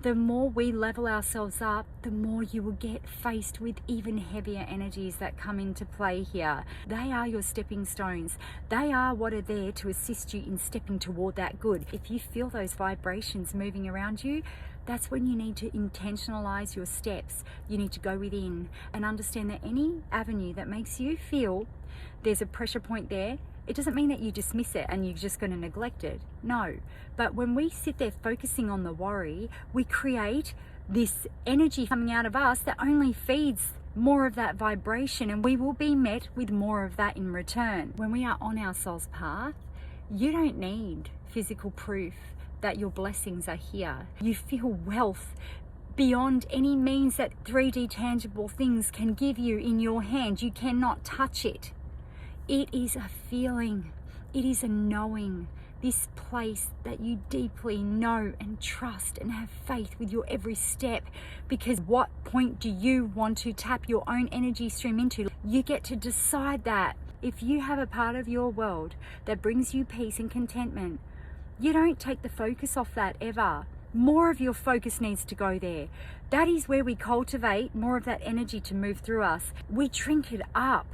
The more we level ourselves up, the more you will get faced with even heavier energies that come into play here. They are your stepping stones. They are what are there to assist you in stepping toward that good. If you feel those vibrations moving around you, that's when you need to intentionalize your steps. You need to go within and understand that any avenue that makes you feel there's a pressure point there, it doesn't mean that you dismiss it and you're just going to neglect it. No. But when we sit there focusing on the worry, we create this energy coming out of us that only feeds more of that vibration, and we will be met with more of that in return. When we are on our soul's path, you don't need physical proof that your blessings are here. You feel wealth beyond any means that 3D tangible things can give you in your hand. You cannot touch it. It is a feeling, it is a knowing, this place that you deeply know and trust and have faith with your every step. Because what point do you want to tap your own energy stream into? You get to decide that. If you have a part of your world that brings you peace and contentment, you don't take the focus off that ever. More of your focus needs to go there. That is where we cultivate more of that energy to move through us. We drink it up.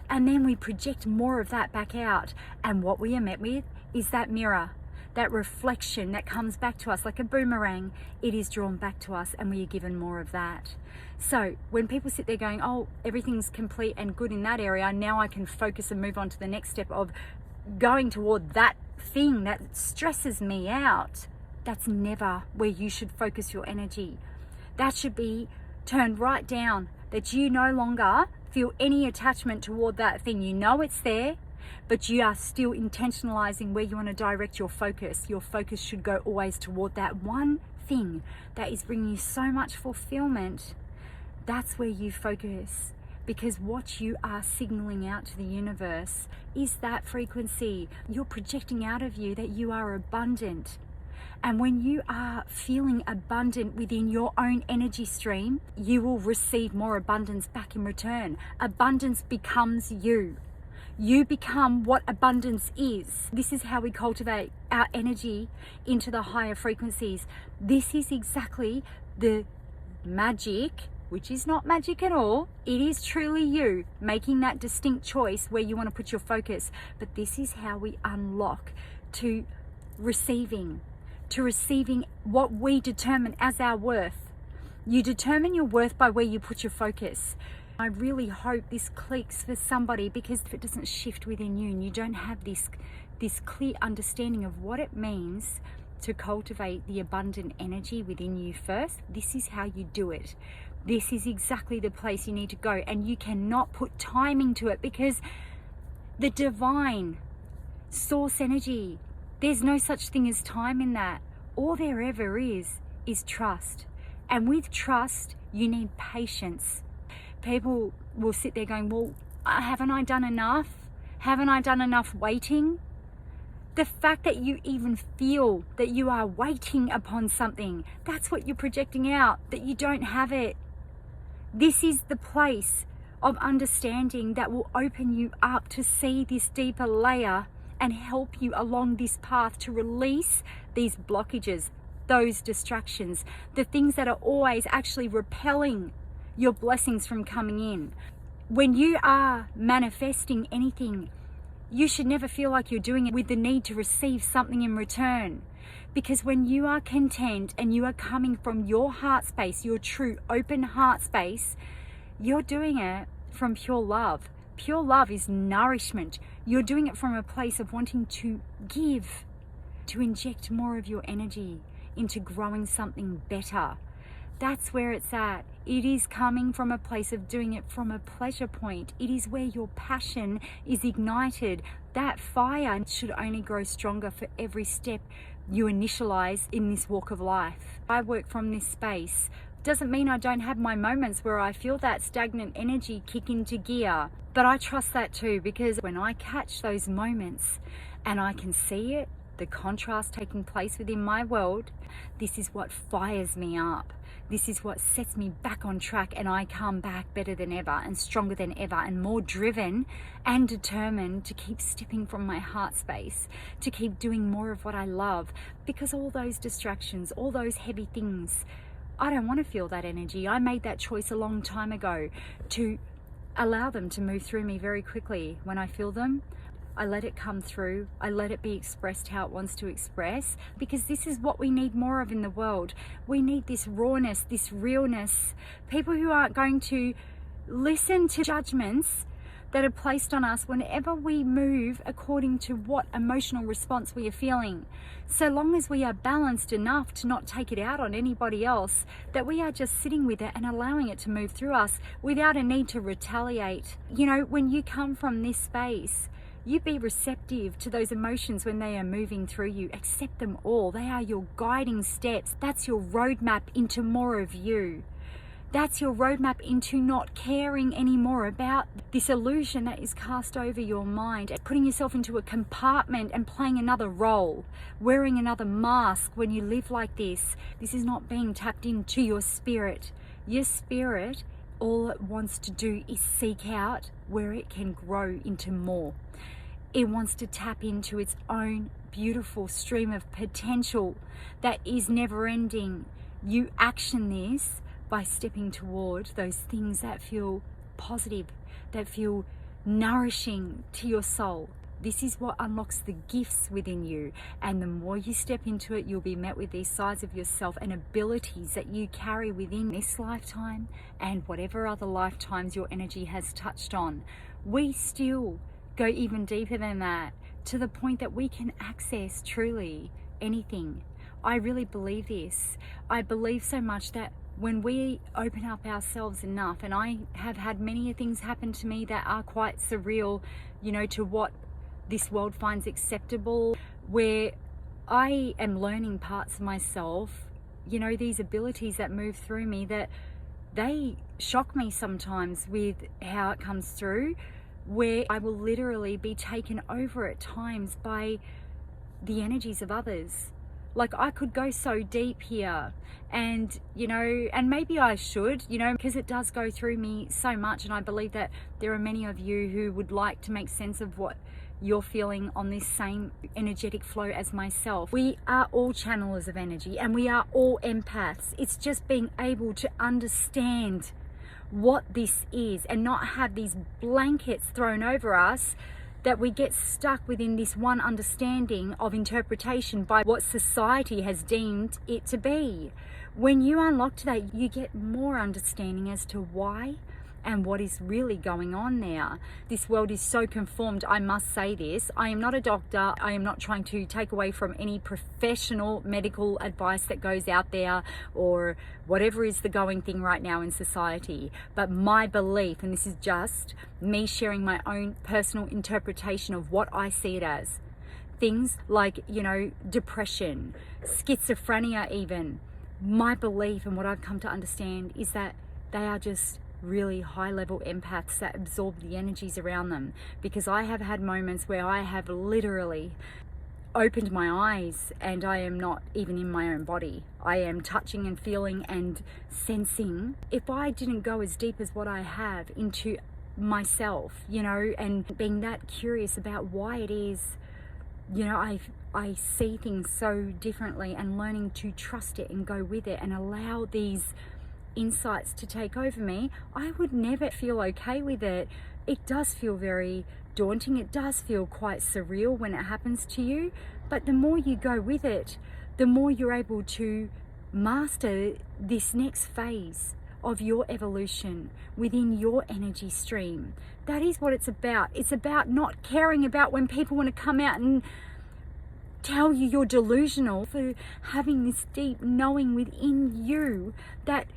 And then we project more of that back out. And what we are met with is that mirror, that reflection that comes back to us like a boomerang. It is drawn back to us and we are given more of that. So when people sit there going, oh, everything's complete and good in that area, now I can focus and move on to the next step of going toward that thing that stresses me out. That's never where you should focus your energy. That should be turned right down, that you no longer feel any attachment toward that thing. You know it's there, but you are still intentionalizing where you want to direct your focus. Your focus should go always toward that one thing that is bringing you so much fulfillment. That's where you focus, because what you are signaling out to the universe is that frequency. You're projecting out of you that you are abundant. And when you are feeling abundant within your own energy stream, you will receive more abundance back in return. Abundance becomes you. You become what abundance is. This is how we cultivate our energy into the higher frequencies. This is exactly the magic, which is not magic at all. It is truly you making that distinct choice where you want to put your focus. But this is how we unlock to receiving what we determine as our worth. You determine your worth by where you put your focus. I really hope this clicks for somebody, because if it doesn't shift within you and you don't have this clear understanding of what it means to cultivate the abundant energy within you first, this is how you do it. This is exactly the place you need to go, and you cannot put timing to it, because the divine source energy, there's no such thing as time in that. All there ever is trust. And with trust, you need patience. People will sit there going, well, haven't I done enough? Haven't I done enough waiting? The fact that you even feel that you are waiting upon something, that's what you're projecting out, that you don't have it. This is the place of understanding that will open you up to see this deeper layer and help you along this path to release these blockages, those distractions, the things that are always actually repelling your blessings from coming in. When you are manifesting anything, you should never feel like you're doing it with the need to receive something in return. Because when you are content and you are coming from your heart space, your true open heart space, you're doing it from pure love. Pure love is nourishment. You're doing it from a place of wanting to give, to inject more of your energy into growing something better. That's where it's at. It is coming from a place of doing it from a pleasure point. It is where your passion is ignited. That fire should only grow stronger for every step you initialize in this walk of life. I work from this space. Doesn't mean I don't have my moments where I feel that stagnant energy kick into gear. But I trust that too, because when I catch those moments and I can see it, the contrast taking place within my world, this is what fires me up. This is what sets me back on track, and I come back better than ever and stronger than ever and more driven and determined to keep stepping from my heart space, to keep doing more of what I love, because all those distractions, all those heavy things, I don't want to feel that energy. I made that choice a long time ago to allow them to move through me very quickly. When I feel them, I let it come through. I let it be expressed how it wants to express, because this is what we need more of in the world. We need this rawness, this realness. People who aren't going to listen to judgments that are placed on us whenever we move according to what emotional response we are feeling. So long as we are balanced enough to not take it out on anybody else, that we are just sitting with it and allowing it to move through us without a need to retaliate. You know, when you come from this space, you be receptive to those emotions when they are moving through you. Accept them all. They are your guiding steps. That's your roadmap into more of you. That's your roadmap into not caring anymore about this illusion that is cast over your mind, putting yourself into a compartment and playing another role, wearing another mask when you live like this. This is not being tapped into your spirit. Your spirit, all it wants to do is seek out where it can grow into more. It wants to tap into its own beautiful stream of potential that is never ending. You action this by stepping toward those things that feel positive, that feel nourishing to your soul. This is what unlocks the gifts within you. And the more you step into it, you'll be met with these sides of yourself and abilities that you carry within this lifetime and whatever other lifetimes your energy has touched on. We still go even deeper than that, to the point that we can access truly anything. I really believe this. I believe so much that when we open up ourselves enough, and I have had many things happen to me that are quite surreal, you know, to what this world finds acceptable, where I am learning parts of myself, you know, these abilities that move through me, that they shock me sometimes with how it comes through, where I will literally be taken over at times by the energies of others. Like, I could go so deep here, and, you know, and maybe I should, you know, because it does go through me so much. And I believe that there are many of you who would like to make sense of what you're feeling on this same energetic flow as myself. We are all channelers of energy, and we are all empaths. It's just being able to understand what this is and not have these blankets thrown over us, that we get stuck within this one understanding of interpretation by what society has deemed it to be. When you unlock to that, you get more understanding as to why and what is really going on there. This world is so conformed. I must say this. I am not a doctor. I am not trying to take away from any professional medical advice that goes out there, or whatever is the going thing right now in society. But my belief, and this is just me sharing my own personal interpretation of what I see it as, things like, you know, depression, schizophrenia even, my belief and what I've come to understand is that they are just really high level empaths that absorb the energies around them. Because I have had moments where I have literally opened my eyes and I am not even in my own body. I am touching and feeling and sensing. If I didn't go as deep as what I have into myself, you know, and being that curious about why it is, you know, I see things so differently, and learning to trust it and go with it and allow these insights to take over me, I would never feel okay with it. It does feel very daunting. It does feel quite surreal when it happens to you. But the more you go with it, the more you're able to master this next phase of your evolution within your energy stream. That is what it's about. It's about not caring about when people want to come out and tell you you're delusional for having this deep knowing within you that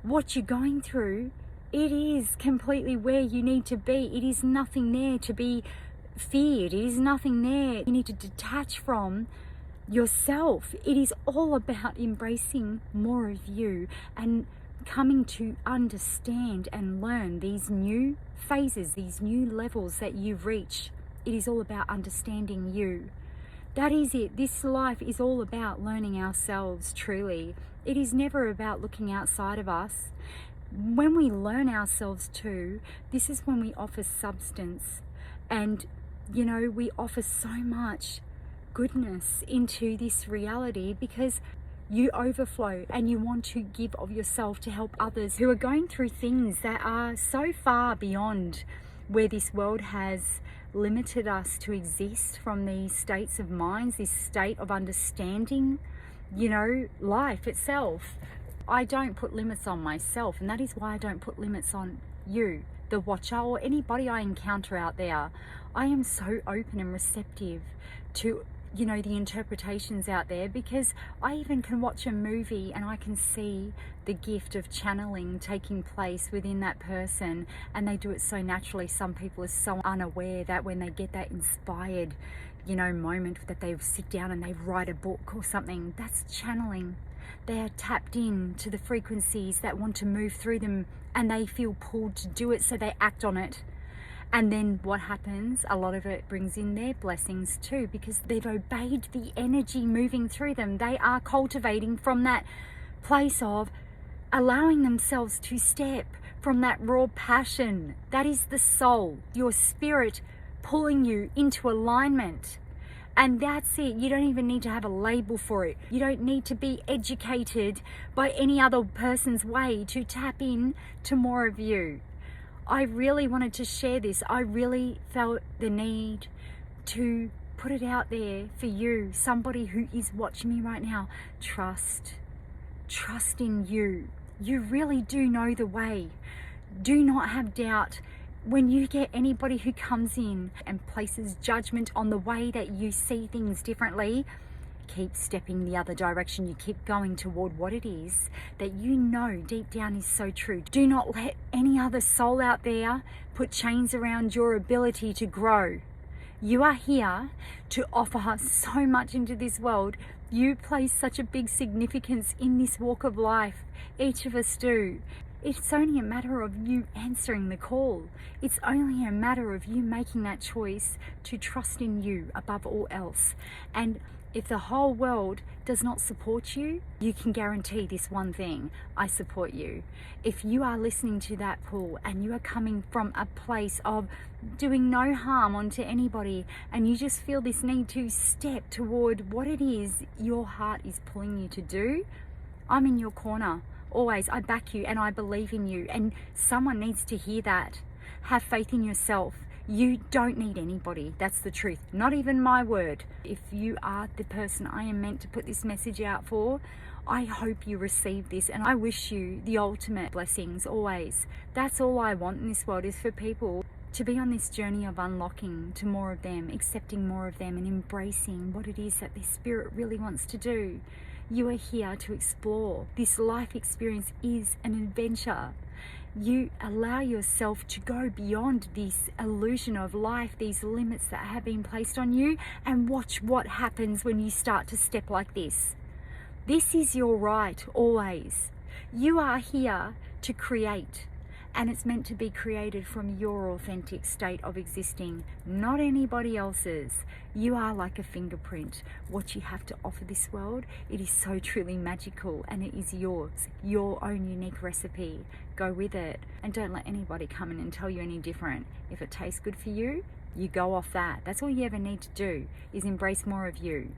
what you're going through, it is completely where you need to be. It is nothing there to be feared. It is nothing there you need to detach from yourself. It is all about embracing more of you and coming to understand and learn these new phases, these new levels that you reach. It is all about understanding you. That is it. This life is all about learning ourselves, truly. It is never about looking outside of us. When we learn ourselves too, this is when we offer substance, and we offer so much goodness into this reality, because you overflow and you want to give of yourself to help others who are going through things that are so far beyond where this world has limited us to exist, from these states of minds, this state of understanding, life itself. I don't put limits on myself, and that is why I don't put limits on you, the watcher, or anybody I encounter out there. I am so open and receptive to the interpretations out there, because I even can watch a movie and I can see the gift of channeling taking place within that person, and they do it so naturally. Some people are so unaware that when they get that inspired moment, that they sit down and they write a book or something, that's channeling. They are tapped in to the frequencies that want to move through them, and they feel pulled to do it, so they act on it. And then what happens? A lot of it brings in their blessings too, because they've obeyed the energy moving through them. They are cultivating from that place of allowing themselves to step from that raw passion. That is the soul, your spirit pulling you into alignment. And that's it. You don't even need to have a label for it. You don't need to be educated by any other person's way to tap in to more of you. I really wanted to share this. I really felt the need to put it out there for you, somebody who is watching me right now. Trust in you. You really do know the way. Do not have doubt. When you get anybody who comes in and places judgment on the way that you see things differently, keep stepping the other direction. You keep going toward what it is that deep down is so true. Do not let any other soul out there put chains around your ability to grow. You are here to offer so much into this world. You place such a big significance in this walk of life. Each of us do. It's only a matter of you answering the call. It's only a matter of you making that choice to trust in you above all else. And if the whole world does not support you, you can guarantee this one thing: I support you. If you are listening to that pull and you are coming from a place of doing no harm onto anybody, and you just feel this need to step toward what it is your heart is pulling you to do, I'm in your corner. Always, I back you and I believe in you, and someone needs to hear that. Have faith in yourself. You don't need anybody. That's the truth. Not even my word. If you are the person I am meant to put this message out for, I hope you receive this, and I wish you the ultimate blessings always. That's all I want in this world, is for people to be on this journey of unlocking to more of them, accepting more of them, and embracing what it is that their spirit really wants to do. You are here to explore. This life experience is an adventure. You allow yourself to go beyond this illusion of life, these limits that have been placed on you, and watch what happens when you start to step like this. This is your right, always. You are here to create, and it's meant to be created from your authentic state of existing, not anybody else's. You are like a fingerprint. What you have to offer this world, it is so truly magical, and it is yours, your own unique recipe. Go with it, and don't let anybody come in and tell you any different. If it tastes good for you, you go off that. That's all you ever need to do, is embrace more of you.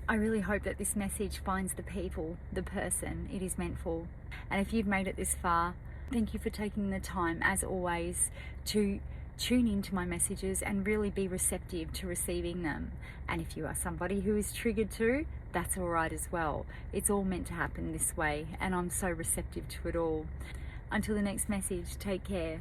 I really hope that this message finds the people, the person it is meant for. And if you've made it this far, thank you for taking the time, as always, to tune into my messages and really be receptive to receiving them. And if you are somebody who is triggered too, that's all right as well. It's all meant to happen this way, and I'm so receptive to it all. Until the next message, take care.